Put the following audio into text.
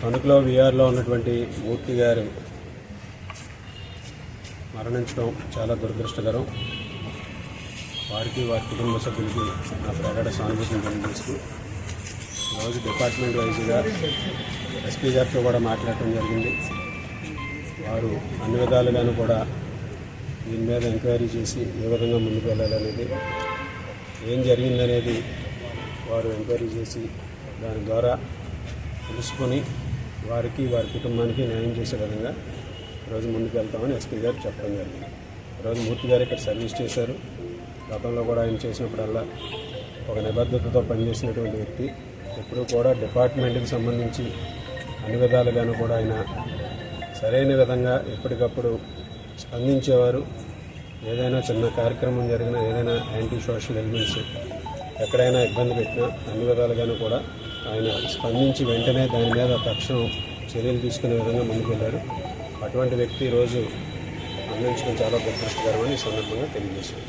తణుకులో విఆర్లో ఉన్నటువంటి మూర్తి గారు మరణించడం చాలా దురదృష్టకరం. వారికి వారి కుటుంబ సభ్యులకి నా ప్రగాఢ సానుభూతిని తెలియజేస్తూ ఈరోజు డిపార్ట్మెంట్ వైజ్గా ఎస్పీ గారితో కూడా మాట్లాడటం జరిగింది. వారు అన్ని విధాలుగాను కూడా దీని మీద ఎంక్వైరీ చేసి ఏ విధంగా ముందుకు వెళ్ళాలనేది, ఏం జరిగిందనేది వారు ఎంక్వైరీ చేసి దాని ద్వారా తెలుసుకొని వారికి వారి కుటుంబానికి న్యాయం చేసే విధంగా ఈరోజు ముందుకు వెళ్తామని ఎస్పీ గారు చెప్పడం జరిగింది. ఈరోజు మూర్తి గారు ఇక్కడ సర్వీస్ చేశారు. గతంలో కూడా ఆయన చేసినప్పుడల్లా ఒక నిబద్ధతతో పనిచేసినటువంటి వ్యక్తి. ఎప్పుడూ కూడా డిపార్ట్మెంట్కి సంబంధించి అన్ని విధాలుగాను కూడా ఆయన సరైన విధంగా ఎప్పటికప్పుడు స్పందించేవారు. ఏదైనా చిన్న కార్యక్రమం జరిగినా, ఏదైనా యాంటీ సోషల్ ఎలిమెంట్స్ ఎక్కడైనా ఇబ్బంది పెట్టినా అన్ని విధాలుగాను కూడా ఆయన స్పందించి వెంటనే దాని మీద తక్షణం చర్యలు తీసుకునే విధంగా ముందుకు వెళ్ళారు. అటువంటి వ్యక్తి ఈరోజు అందించడం చాలా దురదృష్టకరమని ఈ సందర్భంగా తెలియజేశారు.